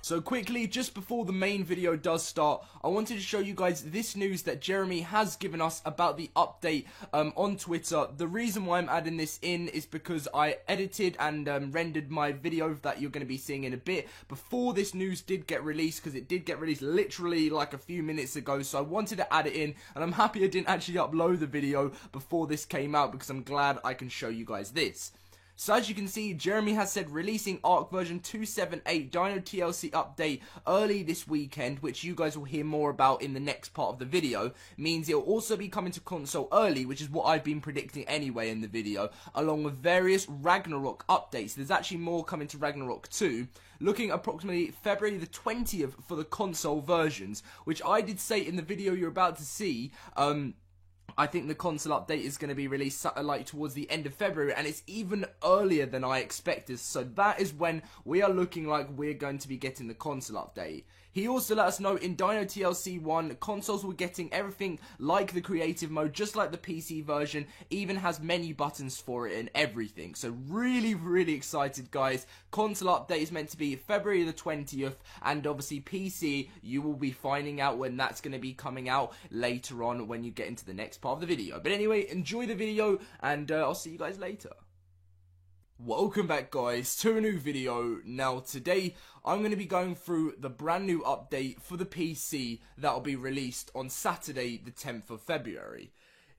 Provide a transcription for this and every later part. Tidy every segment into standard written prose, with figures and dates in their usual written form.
So quickly, just before the main video does start, I wanted to show you guys this news that Jeremy has given us about the update on Twitter. The reason why I'm adding this in is because I edited and rendered my video that you're going to be seeing in a bit before this news did get released, because it did get released literally like a few minutes ago. So I wanted to add it in, and I'm happy I didn't actually upload the video before this came out, because I'm glad I can show you guys this. So as you can see, Jeremy has said releasing Ark version 2.7.8 Dino TLC update early this weekend, which you guys will hear more about in the next part of the video, means it'll also be coming to console early, which is what I've been predicting anyway in the video, along with various Ragnarok updates. There's actually more coming to Ragnarok 2, looking approximately February the 20th for the console versions, which I did say in the video you're about to see. I think the console update is going to be released like towards the end of February, and it's even earlier than I expected. So that is when we are looking like we're going to be getting the console update. He also let us know in Dino TLC 1, consoles were getting everything like the creative mode, just like the PC version, even has menu buttons for it and everything. So really excited, guys. Console update is meant to be February the 20th, and obviously PC, you will be finding out when that's going to be coming out later on when you get into the next part of the video. But anyway, enjoy the video, and I'll see you guys later. Welcome back, guys, to a new video. Now today I'm going to be going through the brand new update for the PC that will be released on Saturday the 10th of February.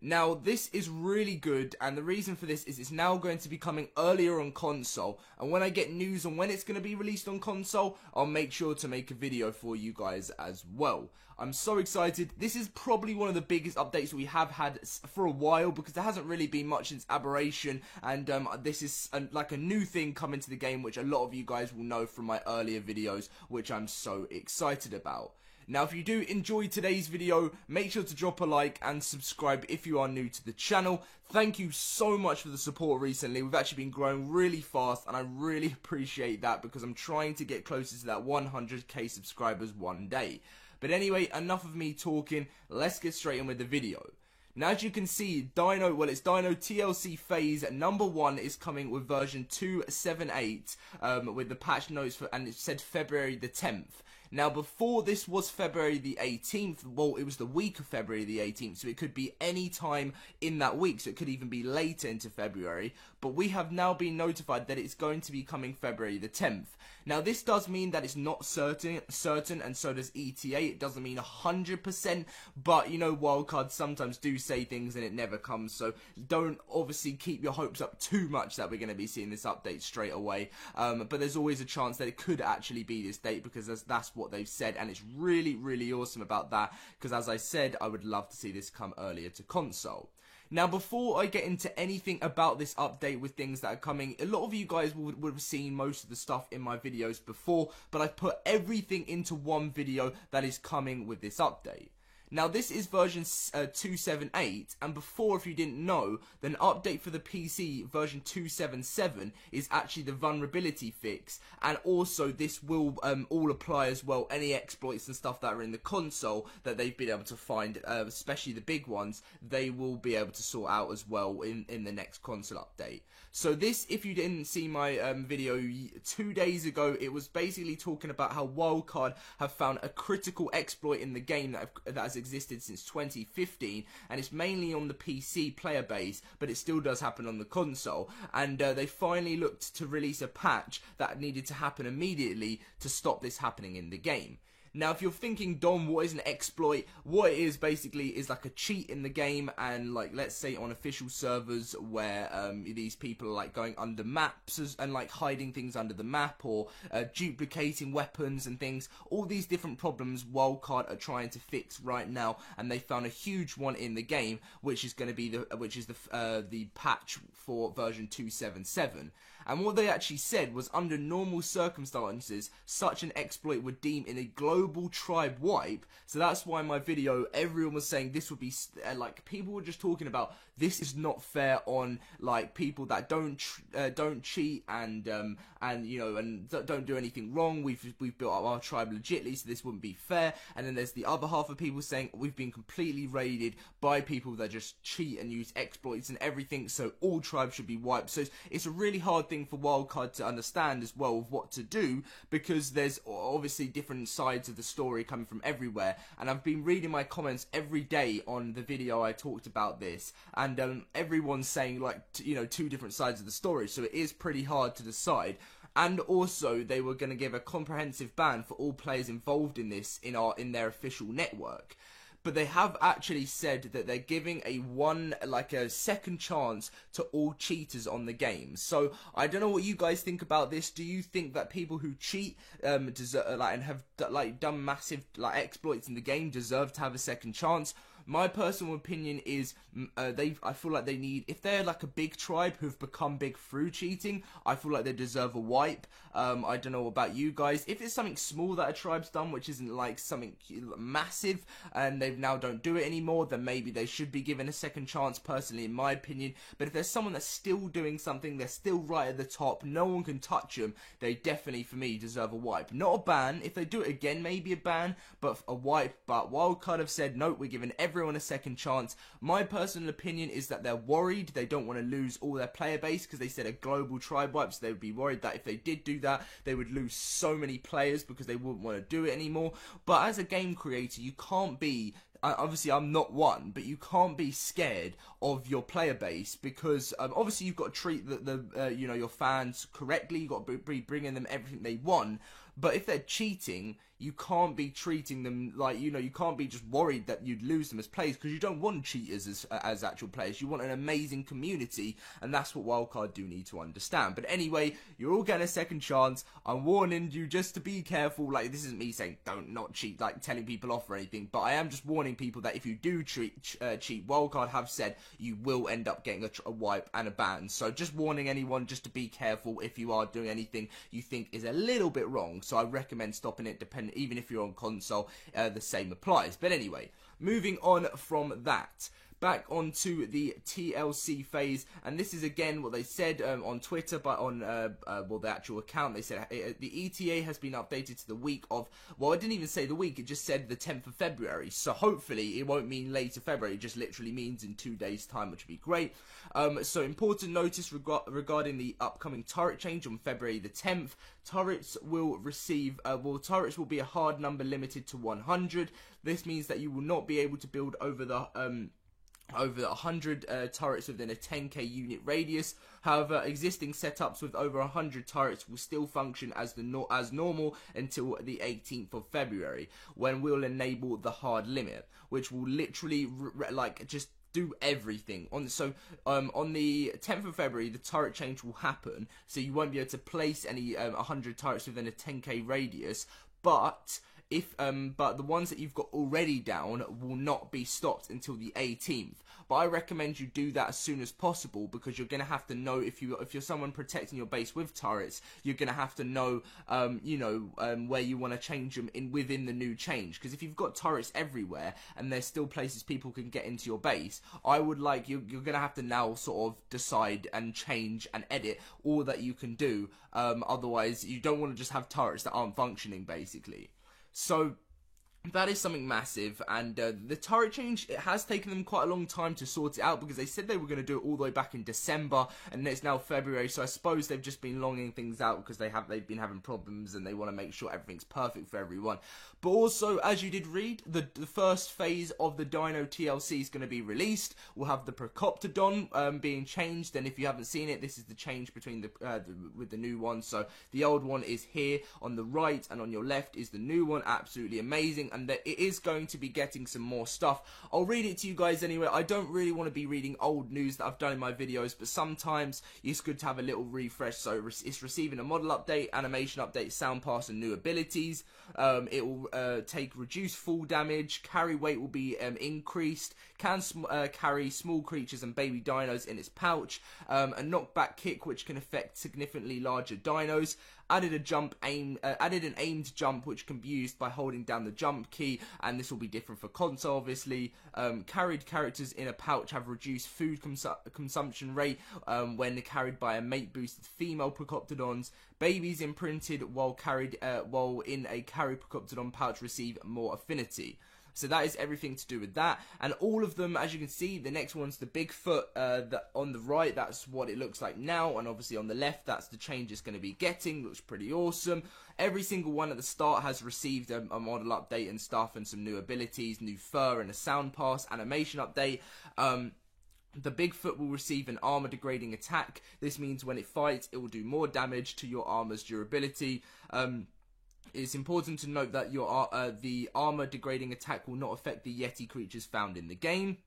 Now, this is really good, and the reason for this is it's now going to be coming earlier on console, and when I get news on when it's going to be released on console, I'll make sure to make a video for you guys as well. I'm so excited. This is probably one of the biggest updates we have had for a while, because there hasn't really been much since Aberration, and this is like a new thing coming to the game, which a lot of you guys will know from my earlier videos, which I'm so excited about. Now, if you do enjoy today's video, make sure to drop a like and subscribe if you are new to the channel. Thank you so much for the support recently. We've actually been growing really fast, and I really appreciate that, because I'm trying to get closer to that 100k subscribers one day. But anyway, enough of me talking, let's get straight in with the video. Now, as you can see, it's Dino TLC Phase number 1 is coming with version 2.7.8 with the patch notes, and it said February the 10th. Now, before this was February the 18th, well, it was the week of February the 18th, so it could be any time in that week, so it could even be later into February, but we have now been notified that it's going to be coming February the 10th. Now, this does mean that it's not certain, and so does ETA. It doesn't mean 100%, but, you know, wildcards sometimes do say things and it never comes, so don't obviously keep your hopes up too much that we're going to be seeing this update straight away, but there's always a chance that it could actually be this date, because that's what they've said, and it's really awesome about that, because as I said, I would love to see this come earlier to console. Now, before I get into anything about this update with things that are coming, a lot of you guys would have seen most of the stuff in my videos before, but I've put everything into one video that is coming with this update. Now, this is version 2.7.8, and before, if you didn't know, the update for the PC, version 2.7.7, is actually the vulnerability fix, and also this will all apply as well, any exploits and stuff that are in the console that they've been able to find, especially the big ones, they will be able to sort out as well in the next console update. So this, if you didn't see my video 2 days ago, it was basically talking about how Wildcard have found a critical exploit in the game that has existed since 2015, and it's mainly on the PC player base, but it still does happen on the console, and they finally looked to release a patch that needed to happen immediately to stop this happening in the game. Now, if you're thinking, Dom, what is an exploit? What it is basically is like a cheat in the game, and like, let's say on official servers where these people are like going under maps and like hiding things under the map, or duplicating weapons and things. All these different problems Wildcard are trying to fix right now, and they found a huge one in the game, which is going to be the patch for version 2.7.7. And what they actually said was, under normal circumstances, such an exploit would deem in a global tribe wipe. So that's why in my video, everyone was saying this would be, like, people were just talking about, this is not fair on, like, people that don't cheat and you know, and don't do anything wrong. We've built up our tribe legitly, so this wouldn't be fair. And then there's the other half of people saying we've been completely raided by people that just cheat and use exploits and everything, so all tribes should be wiped. So it's a really hard thing thing for Wildcard to understand as well of what to do, because there's obviously different sides of the story coming from everywhere, and I've been reading my comments every day on the video I talked about this, and everyone's saying like two different sides of the story, so it is pretty hard to decide. And also, they were going to give a comprehensive ban for all players involved in this in their official network. But they have actually said that they're giving a second chance to all cheaters on the game. So I don't know what you guys think about this. Do you think that people who cheat deserve, and have done massive exploits in the game deserve to have a second chance? My personal opinion is I feel like they need, if they're like a big tribe who've become big through cheating, I feel like they deserve a wipe. I don't know about you guys. If it's something small that a tribe's done, which isn't like something massive, and they now don't do it anymore, then maybe they should be given a second chance, personally, in my opinion. But if there's someone that's still doing something, they're still right at the top, no one can touch them, they definitely, for me, deserve a wipe. Not a ban. If they do it again, maybe a ban, but a wipe. But Wildcard have said, nope, we're giving everyone a second chance. My personal opinion is that they're worried. They don't want to lose all their player base, because they said a global tribe wipe, so they would be worried that if they did do that, they would lose so many players because they wouldn't want to do it anymore. But as a game creator, you can't be, obviously I'm not one, but you can't be scared of your player base, because obviously you've got to treat your fans correctly. You've got to be bringing them everything they want. But if they're cheating, you can't be treating them like, you can't be just worried that you'd lose them as players, because you don't want cheaters as actual players. You want an amazing community, and that's what Wildcard do need to understand. But anyway, you're all getting a second chance. I'm warning you just to be careful. Like, this isn't me saying don't not cheat, like telling people off or anything, but I am just warning people that if you do cheat, Wildcard have said you will end up getting a wipe and a ban. So just warning anyone just to be careful if you are doing anything you think is a little bit wrong. So I recommend stopping it, even if you're on console, the same applies. But anyway, moving on from that, back onto the TLC phase, and this is again what they said on Twitter, but on the actual account, they said the ETA has been updated to the week of, well, it didn't even say the week, it just said the 10th of February, so hopefully it won't mean later February, it just literally means in 2 days time, which would be great. So important notice regarding the upcoming turret change on February the 10th. Turrets will receive, turrets will be a hard number limited to 100. This means that you will not be able to build over 100 turrets within a 10k unit radius. However, existing setups with over 100 turrets will still function as normal until the 18th of February, when we'll enable the hard limit, which will literally just do everything. On the 10th of February, the turret change will happen, so you won't be able to place any 100 turrets within a 10k radius, but the ones that you've got already down will not be stopped until the 18th. But I recommend you do that as soon as possible, because you're going to have to know, if you're someone protecting your base with turrets, you're going to have to know, where you want to change them within the new change. Because if you've got turrets everywhere and there's still places people can get into your base, I would you're going to have to now sort of decide and change and edit all that you can do. Otherwise, you don't want to just have turrets that aren't functioning, basically. So that is something massive, and the turret change, it has taken them quite a long time to sort it out, because they said they were going to do it all the way back in December, and it's now February, so I suppose they've just been longing things out because they've been having problems, and they want to make sure everything's perfect for everyone. But also, as you did read, the first phase of the Dino TLC is going to be released. We'll have the Procoptodon being changed, and if you haven't seen it, this is the change between with the new one. So the old one is here on the right, and on your left is the new one. Absolutely amazing. And that it is going to be getting some more stuff. I'll read it to you guys anyway. I don't really want to be reading old news that I've done in my videos, but sometimes it's good to have a little refresh. So it's receiving a model update, animation update, sound pass, and new abilities. It will take reduced fall damage, carry weight will be increased, can carry small creatures and baby dinos in its pouch, a knockback kick which can affect significantly larger dinos, added an aimed jump which can be used by holding down the jump key, and this will be different for console obviously. Carried characters in a pouch have reduced food consumption rate when carried by a mate boosted female Procoptodons. Babies imprinted while in a carry Procoptodon pouch receive more affinity. So that is everything to do with that, and all of them, as you can see, the next one's the Bigfoot on the right. That's what it looks like now, and obviously on the left, that's the change it's going to be getting. Looks pretty awesome. Every single one at the start has received a model update and stuff, and some new abilities, new fur, and a sound pass animation update. The Bigfoot will receive an armor degrading attack. This means when it fights, it will do more damage to your armor's durability. It's important to note that the armor degrading attack will not affect the Yeti creatures found in the game.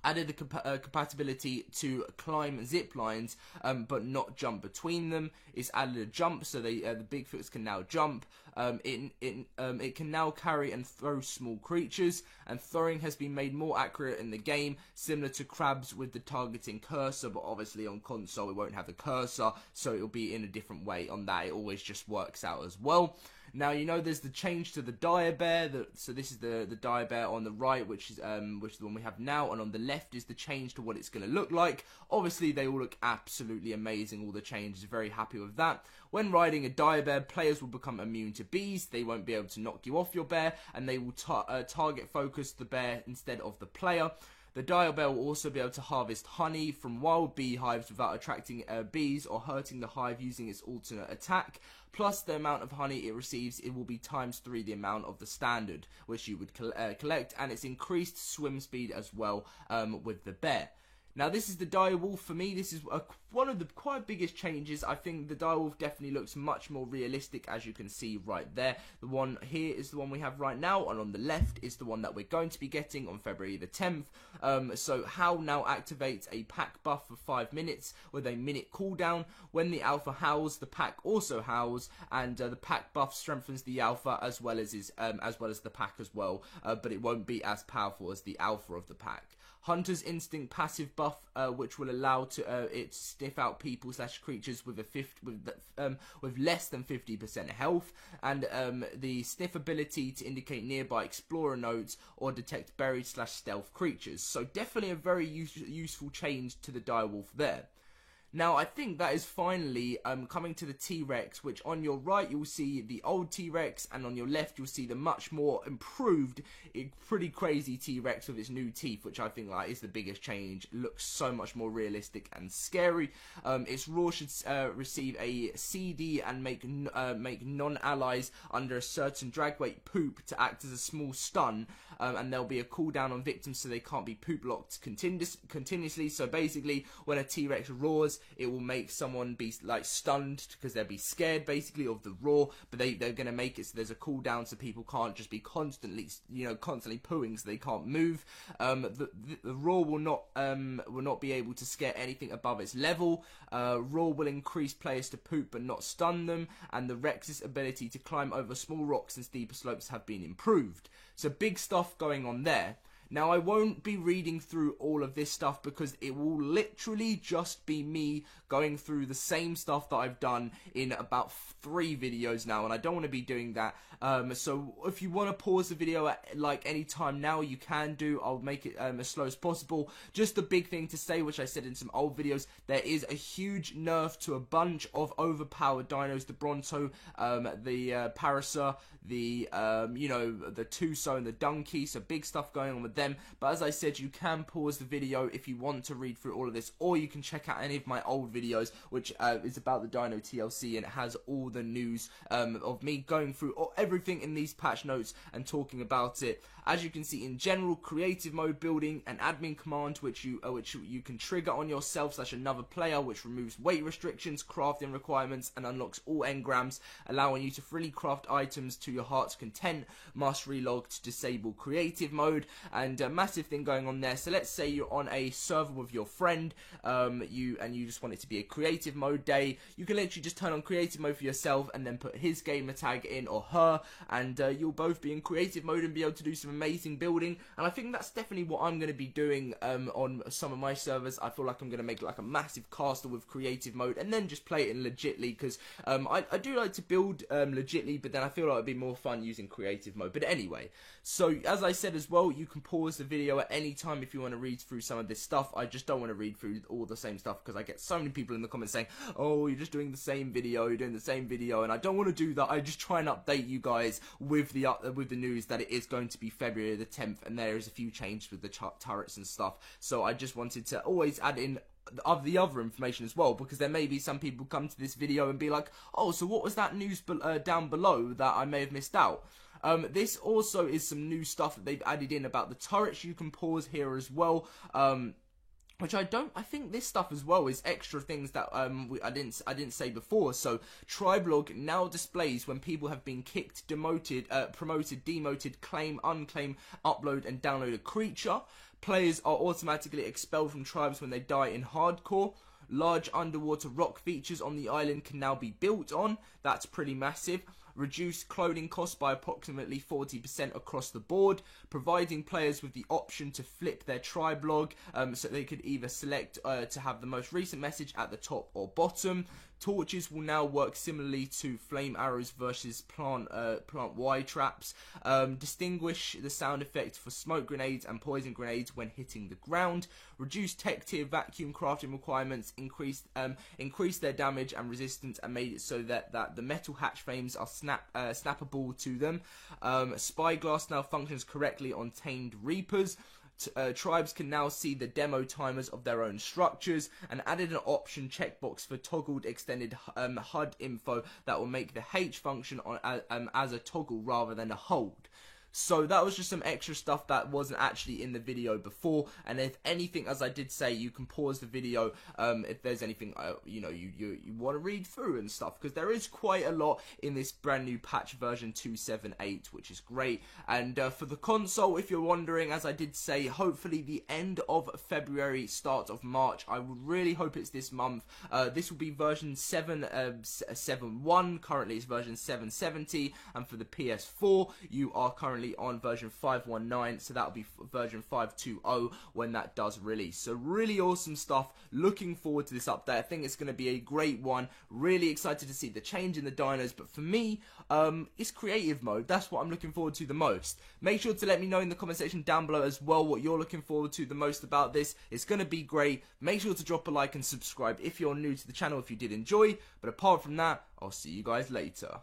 Added the compatibility to climb zip lines, but not jump between them. It's added a jump, so the Bigfoots can now jump. It can now carry and throw small creatures, and throwing has been made more accurate in the game, similar to crabs with the targeting cursor, but obviously on console it won't have the cursor, so it'll be in a different way on that. It always just works out as well. Now, you know, there's the change to the Dire Bear. So this is the Dire Bear on the right, which is the one we have now, and on the left is the change to what it's going to look like. Obviously, they all look absolutely amazing. All the changes, very happy with that. When riding a Dire Bear, players will become immune to bees. They won't be able to knock you off your bear, and they will target focus the bear instead of the player. The Dire Bear will also be able to harvest honey from wild beehives without attracting bees or hurting the hive using its alternate attack. Plus the amount of honey it receives, it will be ×3 the amount of the standard, which you would collect, and it's increased swim speed as well with the bear. Now, this is the Dire Wolf. For me, this is one of the quite biggest changes. I think the Dire Wolf definitely looks much more realistic, as you can see right there. The one here is the one we have right now, and on the left is the one that we're going to be getting on February the 10th. So Howl now activates a pack buff for 5 minutes with a minute cooldown. When the alpha howls, the pack also howls, and the pack buff strengthens the alpha as well as the pack as well. But it won't be as powerful as the alpha of the pack. Hunter's Instinct passive buff, which will allow it to sniff out people / creatures with less than 50% health, and the sniff ability to indicate nearby explorer nodes or detect buried / stealth creatures. So definitely a very useful change to the Direwolf there. Now, I think that is finally coming to the T-Rex, which on your right you'll see the old T-Rex, and on your left you'll see the much more improved, pretty crazy T-Rex with its new teeth, which I think is the biggest change. It looks so much more realistic and scary. Its roar should receive a CD and make non-allies under a certain drag weight poop to act as a small stun, and there'll be a cooldown on victims so they can't be poop locked continuously. So basically, when a T-Rex roars, it will make someone be stunned because they'll be scared basically of the roar, but they're going to make it so there's a cooldown so people can't just be constantly pooing so they can't move. The roar will not be able to scare anything above its level. Roar will increase players to poop but not stun them, and the Rex's ability to climb over small rocks and steeper slopes have been improved. So big stuff going on there. Now, I won't be reading through all of this stuff because it will literally just be me going through the same stuff that I've done in about 3 videos now, and I don't want to be doing that. So if you want to pause the video at any time now, you can do. I'll make it as slow as possible. Just the big thing to say, which I said in some old videos, there is a huge nerf to a bunch of overpowered dinos: the Bronto, the Parasaur, the Tuso and the Donkey. So big stuff going on with them. But as I said, you can pause the video if you want to read through all of this, or you can check out any of my old videos, which is about the Dino TLC, and it has all the news of me going through everything in these patch notes and talking about it. As you can see, in general, creative mode building an admin command which you can trigger on yourself / another player, which removes weight restrictions, crafting requirements, and unlocks all engrams, allowing you to freely craft items to your heart's content. Must relog to disable creative mode, and a massive thing going on there. So let's say you're on a server with your friend, you just want it to be a creative mode day. You can literally just turn on creative mode for yourself and then put his gamer tag in, or her, and you'll both be in creative mode and be able to do some amazing building. And I think that's definitely what I'm going to be doing on some of my servers. I feel like I'm going to make a massive castle with creative mode and then just play it in legitly, because I do like to build legitly, but then I feel like it'd be more fun using creative mode. But anyway, so as I said as well, you can pause pause the video at any time if you want to read through some of this stuff. I just don't want to read through all the same stuff because I get so many people in the comments saying, oh, you're just doing the same video, and I don't want to do that. I just try and update you guys with the news that it is going to be February the 10th, and there is a few changes with the turrets and stuff. So I just wanted to always add in the other information as well, because there may be some people come to this video and be like, oh, so what was that news down below that I may have missed out? This also is some new stuff that they've added in about the turrets. You can pause here as well. Which I think this stuff as well is extra things that I didn't say before. So Tribelog now displays when people have been kicked, demoted, promoted, demoted, claim, unclaim, upload and download a creature. Players are automatically expelled from tribes when they die in hardcore. Large underwater rock features on the island can now be built on. That's pretty massive. Reduced clothing costs by approximately 40% across the board, providing players with the option to flip their Tribelog, so they could either select to have the most recent message at the top or bottom. Torches will now work similarly to flame arrows versus plant Y traps. Distinguish the sound effect for smoke grenades and poison grenades when hitting the ground. Reduce tech tier vacuum crafting requirements. Increase their damage and resistance, and made it so that the metal hatch frames are snappable to them. Spyglass now functions correctly on tamed reapers. Tribes can now see the demo timers of their own structures, and added an option checkbox for toggled extended HUD info that will make the H function as a toggle rather than a hold. So that was just some extra stuff that wasn't actually in the video before. And if anything, as I did say, you can pause the video if there's anything you want to read through and stuff, because there is quite a lot in this brand new patch version 2.7.8, which is great. And for the console, if you're wondering, as I did say, hopefully the end of February, start of March. I would really hope it's this month. This will be version 7.1. Currently it's version 7.70, and for the PS4 you are currently on version 5.19, so that'll be version 5.2.0 when that does release. So really awesome stuff. Looking forward to this update. I think it's going to be a great one. Really excited to see the change in the dinos, but for me, it's creative mode. That's what I'm looking forward to the most. Make sure to let me know in the comment section down below as well what you're looking forward to the most about this. It's going to be great. Make sure to drop a like and subscribe if you're new to the channel if you did enjoy. But apart from that, I'll see you guys later.